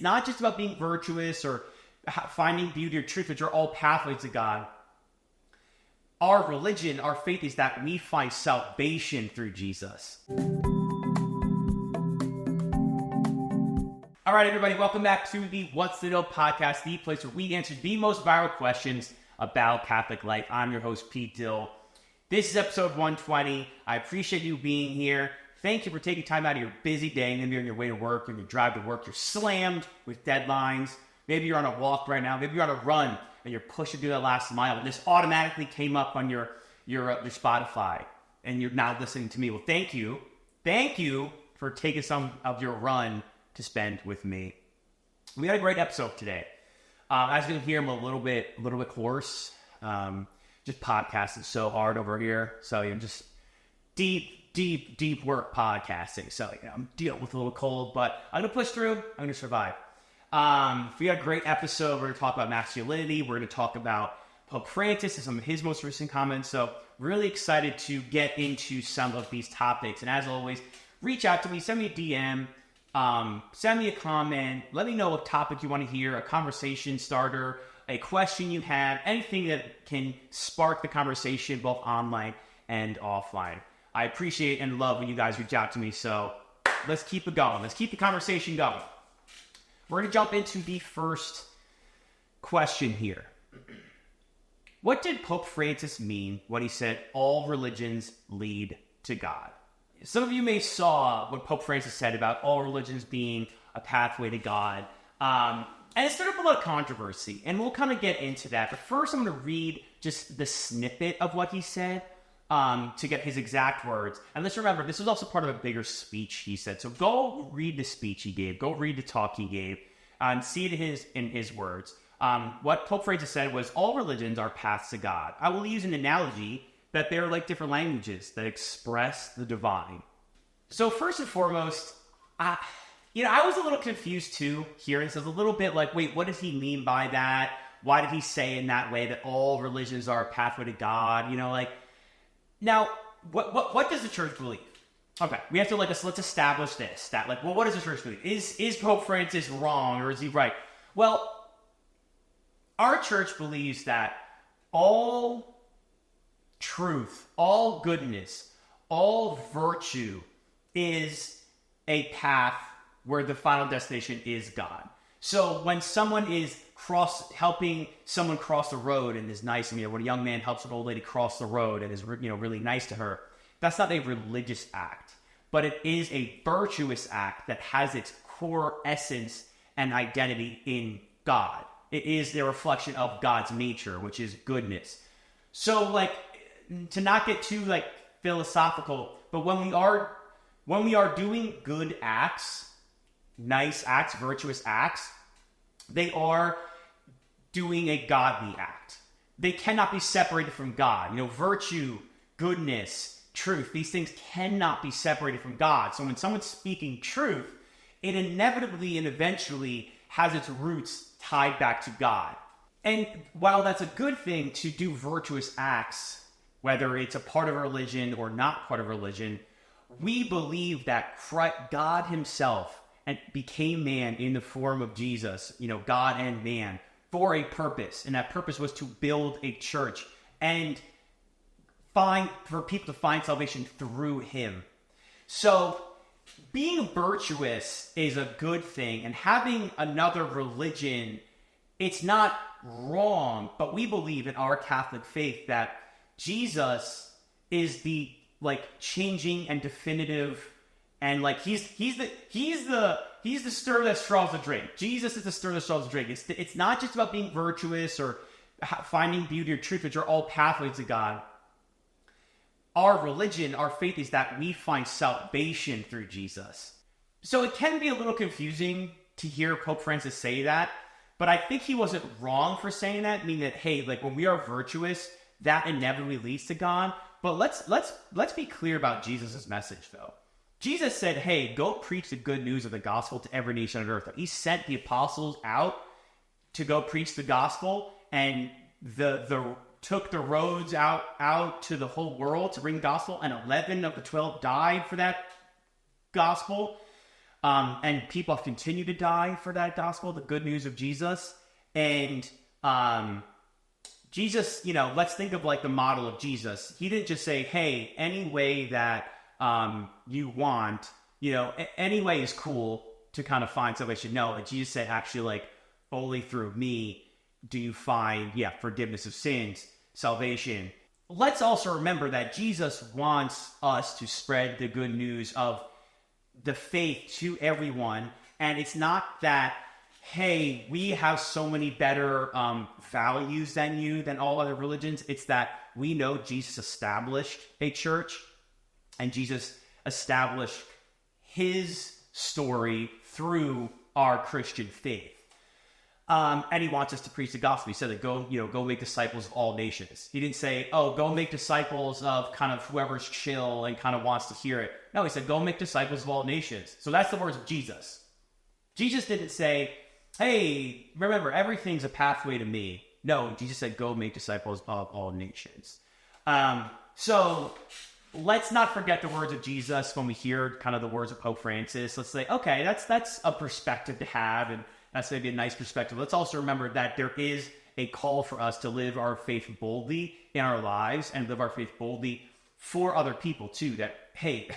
It's not just about being virtuous or finding beauty or truth, which are all pathways to God. Our religion, our faith is that we find salvation through Jesus. All right, everybody, welcome back to the What's the Dill podcast, the place where we answer the most viral questions about Catholic life. I'm your host, Pete Dill. This is episode 120. I appreciate you being here. Thank you for taking time out of your busy day. Maybe you're on your way to work, or your drive to work, you're slammed with deadlines. Maybe you're on a walk right now. Maybe you're on a run and you're pushing through that last mile. And this automatically came up on your Spotify, and you're now listening to me. Well, thank you. Thank you for taking some of your run to spend with me. We had a great episode today. As you can hear, I'm a little bit hoarse. Just podcasting so hard over here. So just deep work podcasting. So I'm dealing with a little cold, but I'm gonna push through. I'm gonna survive. We had a great episode. We're gonna talk about masculinity. We're gonna talk about Pope Francis and some of his most recent comments. So really excited to get into some of these topics. And as always, reach out to me, send me a DM. Send me a comment. Let me know what topic you want to hear, a conversation starter, a question you have, anything that can spark the conversation both online and offline. I appreciate and love when you guys reach out to me, so let's keep it going. Let's keep the conversation going. We're going to jump into the first question here. What did Pope Francis mean when he said all religions lead to God? Some of you may saw what Pope Francis said about all religions being a pathway to God. And it stirred up a lot of controversy, and we'll kind of get into that. But first, I'm going to read just the snippet of what he said to get his exact words. And let's remember, this was also part of a bigger speech he said. So go read the speech he gave. Go read the talk he gave and see it in his words. What Pope Francis said was, all religions are paths to God. I will use an analogy that they're like different languages that express the divine. So first and foremost, I was a little confused too hearing this. I was a little bit like, wait, what does he mean by that? Why did he say in that way that all religions are a pathway to God? Now, what does the church believe? Okay, we have to let's establish this. What does the church believe? Is Pope Francis wrong or is he right? Well, our church believes that all truth, all goodness, all virtue is a path where the final destination is God. So when someone is helping someone cross the road and is nice, when a young man helps an old lady cross the road and is really nice to her, that's not a religious act, but it is a virtuous act that has its core essence and identity in God. It is the reflection of God's nature, which is goodness. So to not get too philosophical, but when we are doing good acts, nice acts, virtuous acts, they are doing a godly act. They cannot be separated from God. Virtue, goodness, truth, these things cannot be separated from God. So when someone's speaking truth, it inevitably and eventually has its roots tied back to God. And while that's a good thing to do virtuous acts, whether it's a part of a religion or not part of a religion, we believe that God himself became man in the form of Jesus, God and man, for a purpose. And that purpose was to build a church and for people to find salvation through him. So being virtuous is a good thing, and having another religion, it's not wrong, but we believe in our Catholic faith that Jesus is the changing and definitive, and he's the stir that straws the drink. Jesus is the stir that straws the drink. It's not just about being virtuous or finding beauty or truth, which are all pathways to God. Our religion, our faith is that we find salvation through Jesus. So it can be a little confusing to hear Pope Francis say that, but I think he wasn't wrong for saying that, meaning that, hey, when we are virtuous, that inevitably leads to God. But let's be clear about Jesus' message, though. Jesus said, hey, go preach the good news of the gospel to every nation on earth. He sent the apostles out to go preach the gospel, and took the roads out to the whole world to bring the gospel, and 11 of the 12 died for that gospel. And people have continued to die for that gospel, the good news of Jesus. And Jesus, let's think of like the model of Jesus. He didn't just say, hey, any way that you want, any way is cool to kind of find salvation. No, and Jesus said, actually, like, only through me do you find, forgiveness of sins, salvation. Let's also remember that Jesus wants us to spread the good news of the faith to everyone. And it's not that, hey, we have so many better values than all other religions. It's that we know Jesus established a church, and Jesus established his story through our Christian faith. And he wants us to preach the gospel. He said that go make disciples of all nations. He didn't say, go make disciples of kind of whoever's chill and kind of wants to hear it. No, he said, go make disciples of all nations. So that's the words of Jesus. Jesus didn't say, hey, remember, everything's a pathway to me. No, Jesus said, go make disciples of all nations. So let's not forget the words of Jesus when we hear kind of the words of Pope Francis. Let's say, okay, that's a perspective to have, and that's maybe a nice perspective. Let's also remember that there is a call for us to live our faith boldly in our lives and live our faith boldly for other people too. That, hey,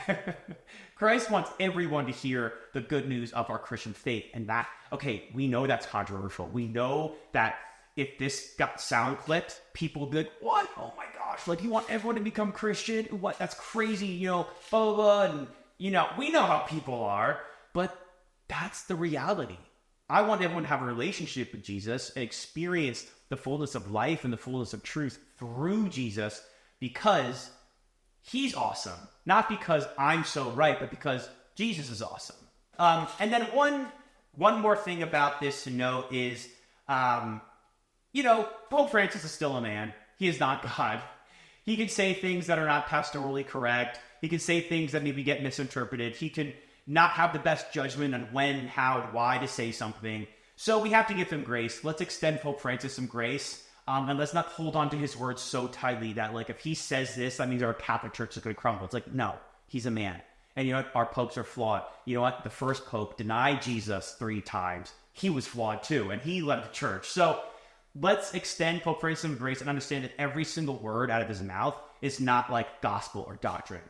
Christ wants everyone to hear the good news of our Christian faith. And that, okay, we know that's controversial. We know that if this got sound clipped, people would be like, what? Oh my gosh, like you want everyone to become Christian? What? That's crazy, blah, blah, blah. And, we know how people are, but that's the reality. I want everyone to have a relationship with Jesus and experience the fullness of life and the fullness of truth through Jesus because he's awesome. Not because I'm so right, but because Jesus is awesome. And then one more thing about this to note is, Pope Francis is still a man. He is not God. He can say things that are not pastorally correct. He can say things that maybe get misinterpreted. He can not have the best judgment on when, how, and why to say something. So we have to give him grace. Let's extend Pope Francis some grace. And let's not hold on to his words so tightly that, like, if he says this, that means our Catholic Church is going to crumble. It's like, no, he's a man. And you know what? Our popes are flawed. You know what? The first pope denied Jesus 3 times. He was flawed too, and he led the church. So let's extend Pope Francis some grace and understand that every single word out of his mouth is not like gospel or doctrine.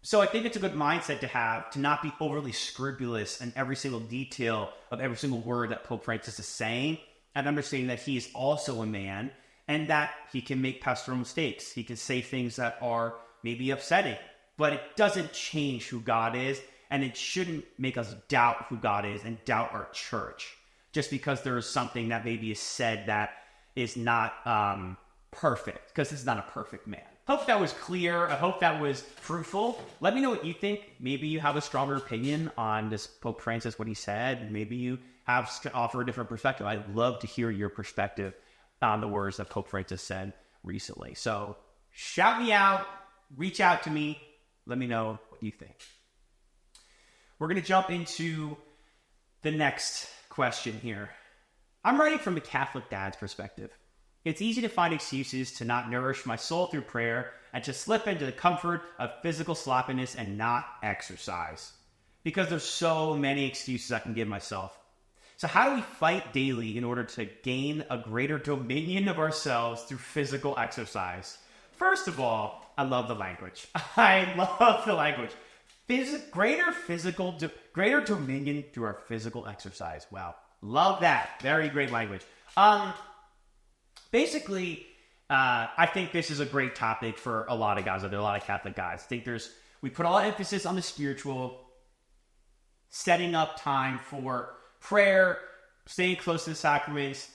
So I think it's a good mindset to have, to not be overly scrupulous in every single detail of every single word that Pope Francis is saying, and understanding that he is also a man and that he can make pastoral mistakes. He can say things that are maybe upsetting, but it doesn't change who God is, and it shouldn't make us doubt who God is and doubt our church just because there is something that maybe is said that is not perfect, because this is not a perfect man. Hope that was clear. I hope that was fruitful. Let me know what you think. Maybe you have a stronger opinion on this Pope Francis, what he said. Maybe you have to offer a different perspective. I'd love to hear your perspective on the words that Pope Francis said recently. So shout me out, reach out to me, let me know what you think. We're going to jump into the next question here. I'm writing from a Catholic dad's perspective. It's easy to find excuses to not nourish my soul through prayer and to slip into the comfort of physical sloppiness and not exercise. Because there's so many excuses I can give myself. So how do we fight daily in order to gain a greater dominion of ourselves through physical exercise? First of all, I love the language. I love the language. Greater dominion through our physical exercise. Wow. Love that. Very great language. Basically, I think this is a great topic for a lot of guys. There are a lot of Catholic guys. I think we put all emphasis on the spiritual, setting up time for prayer, staying close to the sacraments,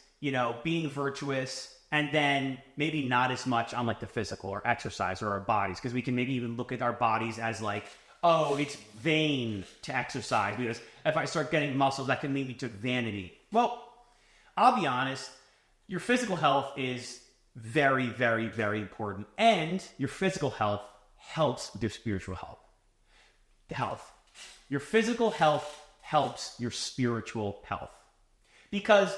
being virtuous, and then maybe not as much on like the physical or exercise or our bodies, because we can maybe even look at our bodies as like, oh, it's vain to exercise because if I start getting muscles, that can lead me to vanity. Well, I'll be honest. Your physical health is very, very, very important. And your physical health helps with your spiritual health. Your physical health helps your spiritual health. Because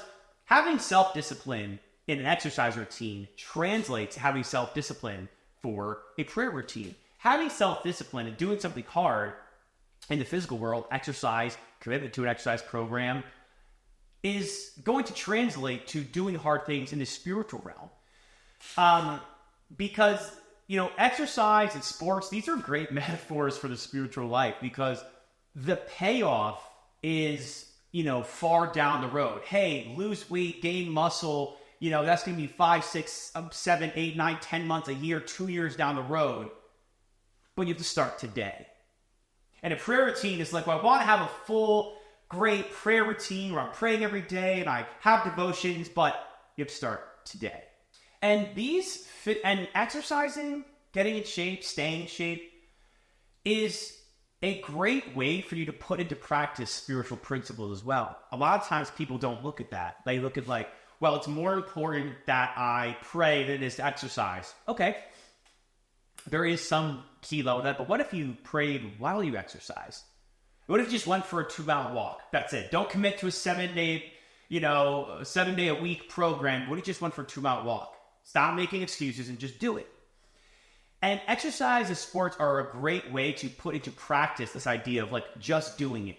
having self-discipline in an exercise routine translates to having self-discipline for a prayer routine. Having self-discipline and doing something hard in the physical world, exercise, commitment to an exercise program is going to translate to doing hard things in the spiritual realm. Because, exercise and sports, these are great metaphors for the spiritual life because the payoff is, far down the road. Hey, lose weight, gain muscle, that's going to be 5, 6, 7, 8, 9, 10 months, a year, 2 years down the road. But you have to start today. And a prayer routine is like, well, I want to have a full, great prayer routine where I'm praying every day and I have devotions, but you have to start today. And and exercising, getting in shape, staying in shape is a great way for you to put into practice spiritual principles as well. A lot of times people don't look at that. They look at like, well, it's more important that I pray than it is to exercise. Okay. There is some key level of that, but what if you prayed while you exercise? What if you just went for a 2-mile walk? That's it. Don't commit to a 7-day, 7-day-a-week program. What if you just went for a 2-mile walk? Stop making excuses and just do it. And exercise and sports are a great way to put into practice this idea of like just doing it.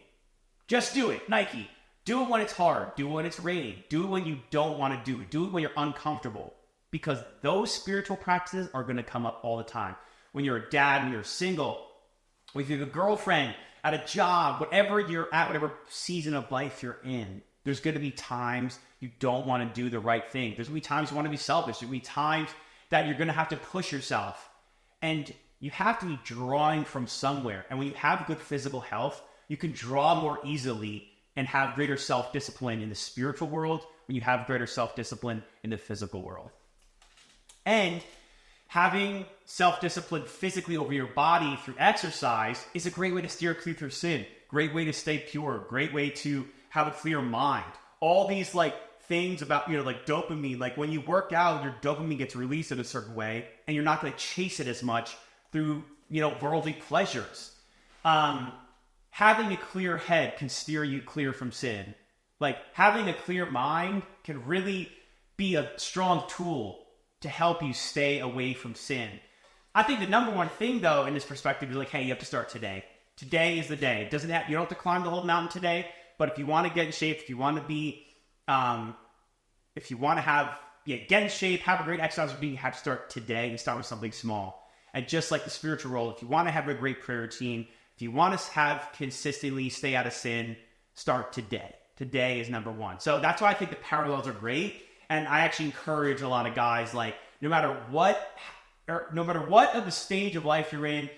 Just do it. Nike. Do it when it's hard. Do it when it's raining. Do it when you don't want to do it. Do it when you're uncomfortable. Because those spiritual practices are going to come up all the time. When you're a dad, when you're single, when you're a girlfriend, at a job, whatever you're at, whatever season of life you're in, there's going to be times you don't want to do the right thing. There's going to be times you want to be selfish. There's going to be times that you're going to have to push yourself. And you have to be drawing from somewhere. And when you have good physical health, you can draw more easily and have greater self-discipline in the spiritual world when you have greater self-discipline in the physical world. And having self-discipline physically over your body through exercise is a great way to steer clear through sin, great way to stay pure, great way to have a clear mind. All these things about, like dopamine, like when you work out, your dopamine gets released in a certain way and you're not going to chase it as much through, worldly pleasures. Having a clear head can steer you clear from sin. Like having a clear mind can really be a strong tool to help you stay away from sin. I think the number one thing, though, in this perspective is like, hey, you have to start today. Today is the day. It doesn't have, you don't have to climb the whole mountain today, but if you want to get in shape, if you want to be, if you want to get in shape, have a great exercise routine, you have to start today and start with something small. And just like the spiritual role, if you want to have a great prayer routine, if you want to have consistently stay out of sin, start today. Today is number one. So that's why I think the parallels are great. And I actually encourage a lot of guys, like, no matter what of the stage of life you're in,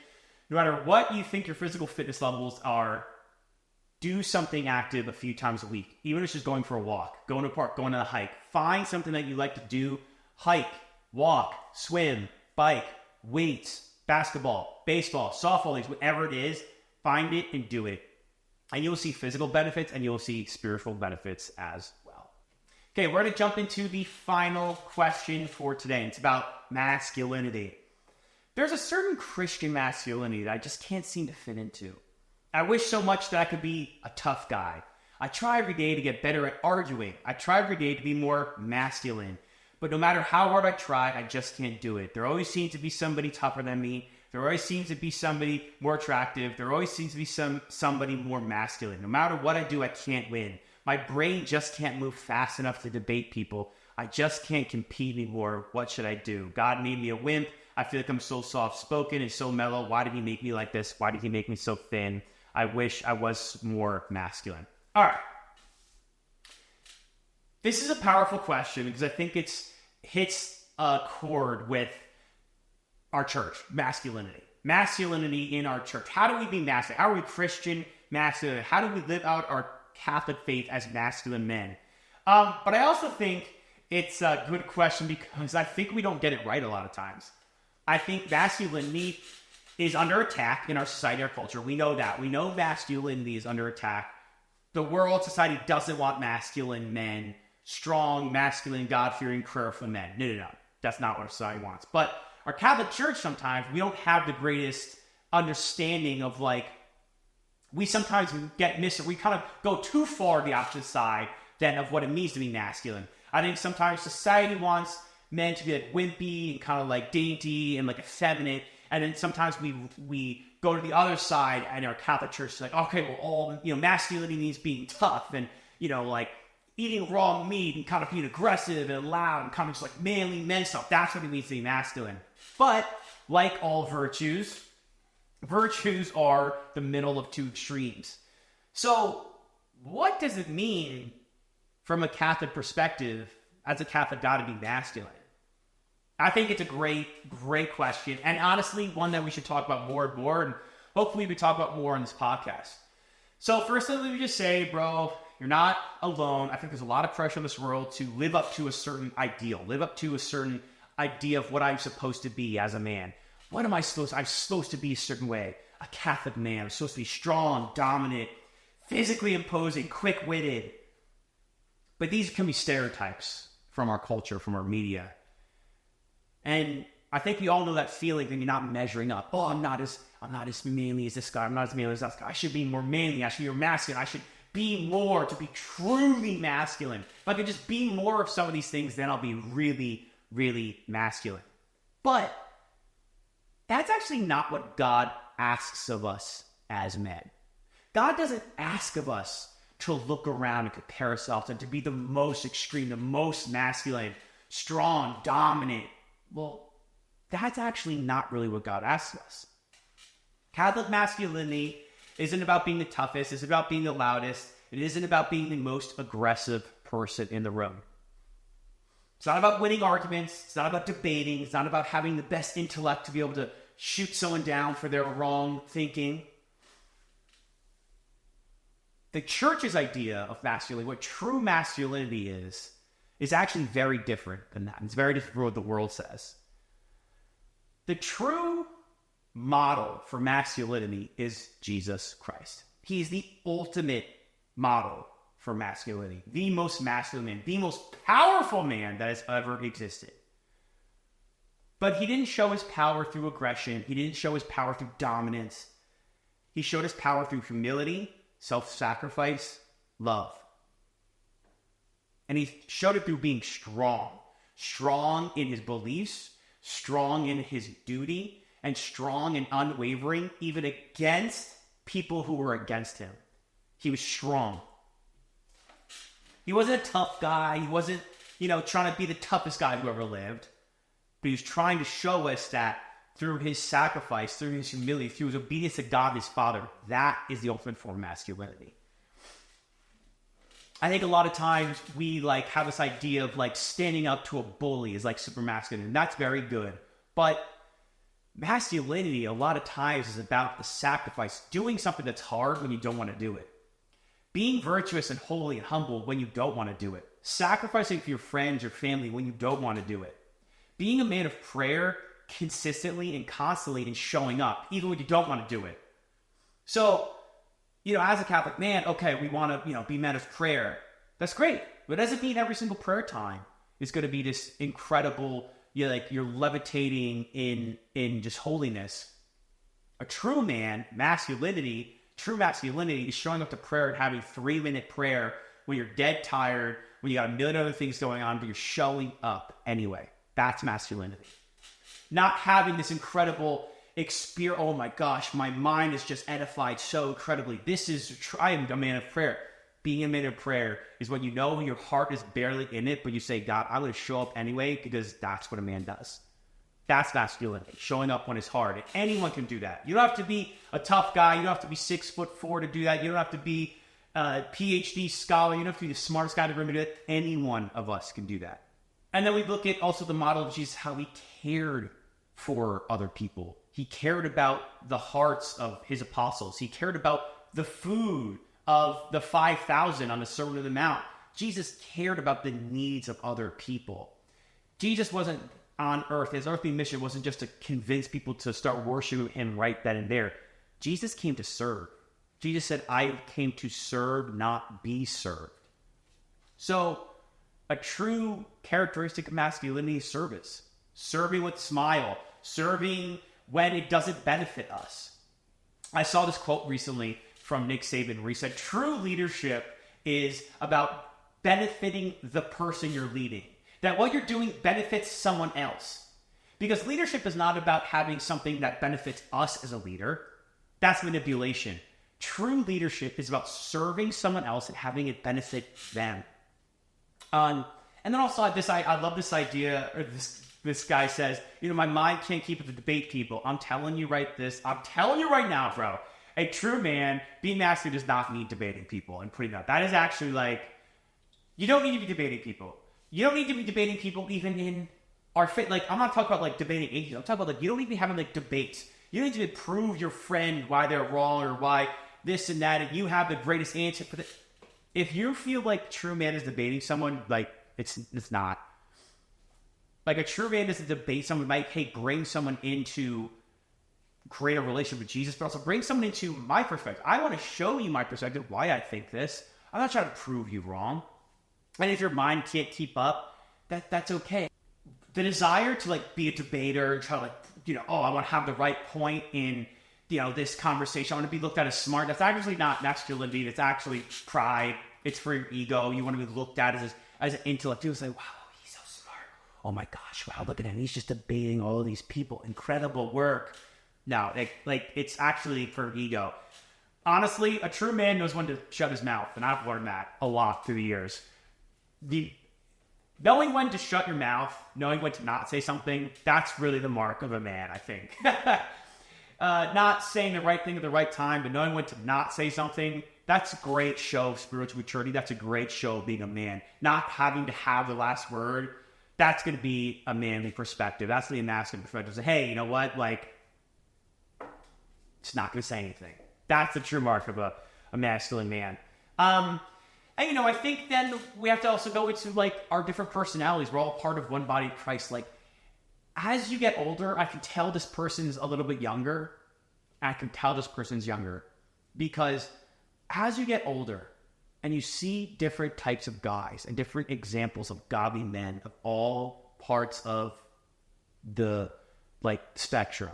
no matter what you think your physical fitness levels are, do something active a few times a week. Even if it's just going for a walk, going to a park, going on a hike. Find something that you like to do. Hike, walk, swim, bike, weights, basketball, baseball, softball leagues, whatever it is, find it and do it. And you'll see physical benefits and you'll see spiritual benefits as well. Okay, we're going to jump into the final question for today. It's about masculinity. There's a certain Christian masculinity that I just can't seem to fit into. I wish so much that I could be a tough guy. I try every day to get better at arguing. I try every day to be more masculine. But no matter how hard I try, I just can't do it. There always seems to be somebody tougher than me. There always seems to be somebody more attractive. There always seems to be somebody more masculine. No matter what I do, I can't win. My brain just can't move fast enough to debate people. I just can't compete anymore. What should I do? God made me a wimp. I feel like I'm so soft-spoken and so mellow. Why did he make me like this? Why did he make me so thin? I wish I was more masculine. All right. This is a powerful question because I think it hits a chord with our church, masculinity. Masculinity in our church. How do we be masculine? How are we Christian masculine? How do we live out our Catholic faith as masculine men? But I also think it's a good question because I think we don't get it right a lot of times. I think masculinity is under attack in our society, our culture. We know that. We know masculinity is under attack. The world, society doesn't want masculine men, strong, masculine, God-fearing, prayerful men. No. That's not what society wants. But our Catholic Church, sometimes, we don't have the greatest understanding of, we sometimes we kind of go too far the opposite side than of what it means to be masculine. I think sometimes society wants men to be wimpy and kind of dainty and effeminate. And then sometimes we go to the other side and our Catholic church is like, okay, well, all, masculinity means being tough and, like eating raw meat and kind of being aggressive and loud and kind of just like manly men stuff. That's what it means to be masculine. But like all virtues are the middle of two extremes. So what does it mean from a Catholic perspective as a Catholic guy to be masculine? I think it's a great question. And honestly, one that we should talk about more and more. And hopefully we talk about more on this podcast. So first, let me just say, bro, you're not alone. I think there's a lot of pressure in this world to live up to a certain ideal, live up to a certain idea of what I'm supposed to be as a man. What am I supposed to? I'm supposed to be a certain way. A Catholic man. I'm supposed to be strong, dominant, physically imposing, quick-witted. But these can be stereotypes from our culture, from our media. And I think we all know that feeling when you're not measuring up. Oh, I'm not as manly as this guy. I'm not as manly as that guy. I should be more manly. I should be more masculine. I should be more to be truly masculine. If I could just be more of some of these things, then I'll be really, really masculine. But that's actually not what God asks of us as men. God doesn't ask of us to look around and compare ourselves and to be the most extreme, the most masculine, strong, dominant. Well, that's actually not really what God asks of us. Catholic masculinity isn't about being the toughest, it's about being the loudest, it isn't about being the most aggressive person in the room. It's not about winning arguments, it's not about debating, it's not about having the best intellect to be able to shoot someone down for their wrong thinking. The church's idea of masculinity, what true masculinity is actually very different than that. It's very different from what the world says. The true model for masculinity is Jesus Christ. He is the ultimate model for masculinity, the most masculine man, the most powerful man that has ever existed. But he didn't show his power through aggression. He didn't show his power through dominance. He showed his power through humility, self-sacrifice, love. And he showed it through being strong. Strong in his beliefs, strong in his duty, and strong and unwavering even against people who were against him. He was strong. He wasn't a tough guy. He wasn't, trying to be the toughest guy who ever lived. But he was trying to show us that through his sacrifice, through his humility, through his obedience to God, his Father, that is the ultimate form of masculinity. I think a lot of times we have this idea of standing up to a bully is super masculine, and that's very good. But masculinity a lot of times is about the sacrifice, doing something that's hard when you don't want to do it. Being virtuous and holy and humble when you don't want to do it. Sacrificing for your friends or family when you don't want to do it. Being a man of prayer consistently and constantly and showing up, even when you don't want to do it. So, as a Catholic man, okay, we want to, be men of prayer. That's great. But it doesn't mean every single prayer time is going to be this incredible, you're levitating in just holiness. A true man, true masculinity is showing up to prayer and having 3-minute prayer when you're dead tired, when you got a million other things going on, but you're showing up anyway. That's masculinity. Not having this incredible experience, oh my gosh, my mind is just edified so incredibly. I am a man of prayer. Being a man of prayer is when your heart is barely in it, but you say, God, I'm going to show up anyway, because that's what a man does. That's masculinity, showing up when it's hard. And anyone can do that. You don't have to be a tough guy. You don't have to be 6'4" to do that. You don't have to be a PhD scholar. You don't have to be the smartest guy in the room to do that. Any one of us can do that. And then we look at also the model of Jesus, how he cared for other people. He cared about the hearts of his apostles. He cared about the food of the 5,000 on the Sermon on the Mount. Jesus cared about the needs of other people. Jesus wasn't on earth. His earthly mission wasn't just to convince people to start worshiping him right then and there. Jesus came to serve. Jesus said, I came to serve, not be served. So a true characteristic of masculinity is service. Serving with a smile. Serving when it doesn't benefit us. I saw this quote recently from Nick Saban where he said, true leadership is about benefiting the person you're leading. That what you're doing benefits someone else. Because leadership is not about having something that benefits us as a leader. That's manipulation. True leadership is about serving someone else and having it benefit them. And then also I love this idea, or this guy says, my mind can't keep up to debate people. I'm telling you right now, bro. A true man, being masculine, does not need debating people and putting that. That is actually like, you don't need to be debating people. You don't need to be debating people even in our faith. Like, I'm not talking about like debating atheists. I'm talking about like, you don't need to be having like debates. You don't need to prove your friend why they're wrong or why this and that, and you have the greatest answer for that. If you feel like true man is debating someone, like, it's not. Like, a true man doesn't debate someone, like, hey, bring someone into create a relationship with Jesus, but also bring someone into my perspective. I want to show you my perspective, why I think this. I'm not trying to prove you wrong. And if your mind can't keep up, that's okay. The desire to like be a debater, try to like, I want to have the right point in, this conversation. I want to be looked at as smart. That's actually not masculinity. That's actually pride. It's for your ego. You want to be looked at as an intellect. People say, wow, he's so smart. Oh my gosh, wow, look at him. He's just debating all of these people. Incredible work. No, it's actually for ego. Honestly, a true man knows when to shut his mouth, and I've learned that a lot through the years. Knowing when to shut your mouth, knowing when to not say something, that's really the mark of a man, I think. Not saying the right thing at the right time, but knowing when to not say something, that's a great show of spiritual maturity. That's a great show of being a man. Not having to have the last word, that's going to be a manly perspective. That's the masculine perspective. So, hey, you know what? Like, it's not going to say anything. That's the true mark of a masculine man. And, I think then we have to also go into, like, our different personalities. We're all part of one body of Christ. Like, as you get older, I can tell this person's a little bit younger. I can tell this person's younger. Because as you get older and you see different types of guys and different examples of godly men of all parts of the, like, spectrum.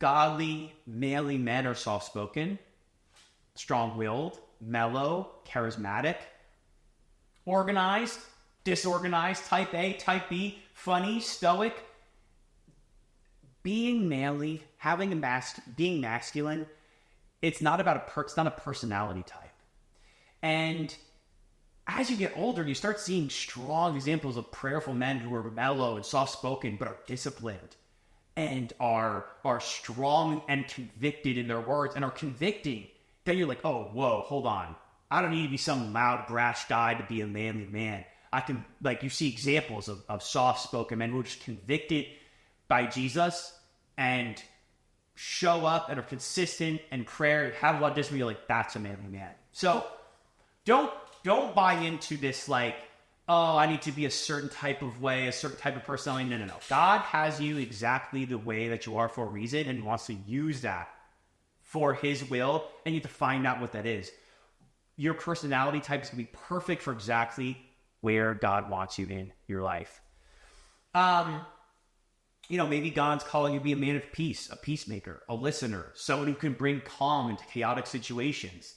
Godly, manly men are soft-spoken, strong-willed, mellow, charismatic, organized, disorganized, type A, type B, funny, stoic. Being manly, being masculine, it's not about it's not a personality type. And as you get older, you start seeing strong examples of prayerful men who are mellow and soft-spoken, but are disciplined and are strong and convicted in their words and are convicting. Then you're like, oh, whoa, hold on. I don't need to be some loud, brash guy to be a manly man. I can, like, you see examples of soft-spoken men who are just convicted by Jesus and show up and are consistent in prayer, have a lot of discipline. You're like, that's a manly man. So don't buy into this, like, oh, I need to be a certain type of way, a certain type of personality. No. God has you exactly the way that you are for a reason, and he wants to use that for his will, and you have to find out what that is. Your personality type is going to be perfect for exactly where God wants you in your life. Maybe God's calling you to be a man of peace, a peacemaker, a listener, someone who can bring calm into chaotic situations.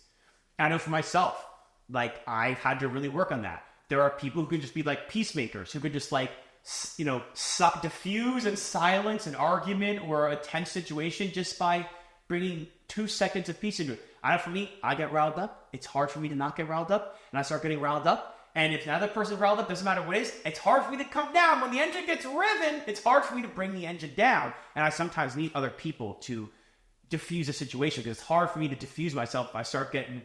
I know for myself, like, I've had to really work on that. There are people who can just be like peacemakers, who could just like, diffuse and silence an argument or a tense situation just by bringing 2 seconds of peace into it. I know for me, I get riled up. It's hard for me to not get riled up. And I start getting riled up. And if another person's riled up, doesn't matter what it is, it's hard for me to come down. When the engine gets riven, it's hard for me to bring the engine down. And I sometimes need other people to diffuse a situation, because it's hard for me to diffuse myself if I start getting.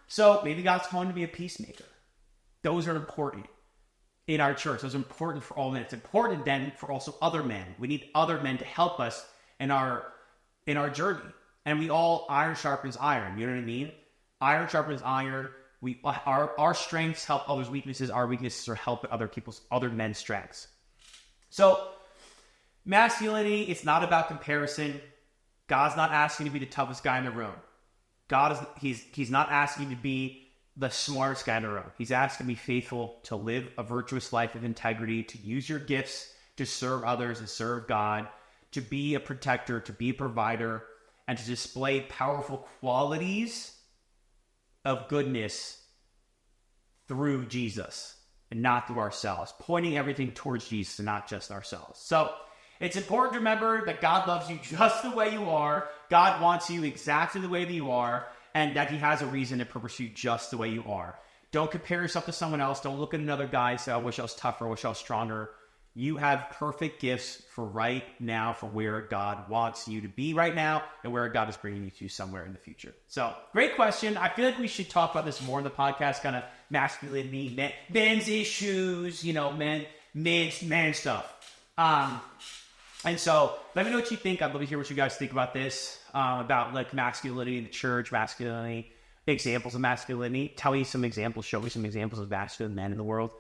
So maybe God's calling to be a peacemaker. Those are important in our church. Those are important for all men. It's important then for also other men. We need other men to help us in our journey. And we all, iron sharpens iron. You know what I mean? Iron sharpens iron. Our strengths help others' weaknesses. Our weaknesses are help other men's strengths. So masculinity, it's not about comparison. God's not asking you to be the toughest guy in the room. He's not asking you to be the smartest guy in the room. He's asking you to be faithful, to live a virtuous life of integrity, to use your gifts to serve others and serve God, to be a protector, to be a provider, and to display powerful qualities of goodness through Jesus and not through ourselves, pointing everything towards Jesus and not just ourselves. So It's important to remember that God loves you just the way you are. God wants you exactly the way that you are, and that he has a reason to purpose you just the way you are. Don't compare yourself to someone else. Don't look at another guy and say, I wish I was tougher, I wish I was stronger. You have perfect gifts for right now, for where God wants you to be right now, and where God is bringing you to somewhere in the future. So, great question. I feel like we should talk about this more in the podcast, kind of masculinity, men's issues, man stuff. And so, let me know what you think. I'd love to hear what you guys think about this, about like masculinity in the church, masculinity, examples of masculinity. Tell me some examples, show me some examples of masculine men in the world,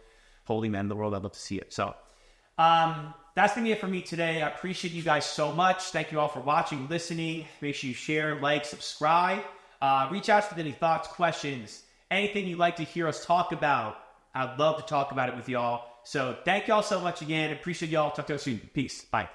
holy men in the world. I'd love to see it. So, that's going to be it for me today. I appreciate you guys so much. Thank you all for watching, listening. Make sure you share, like, subscribe. Reach out with any thoughts, questions, anything you'd like to hear us talk about. I'd love to talk about it with y'all. So thank y'all so much again. Appreciate y'all. Talk to you soon. Peace. Bye.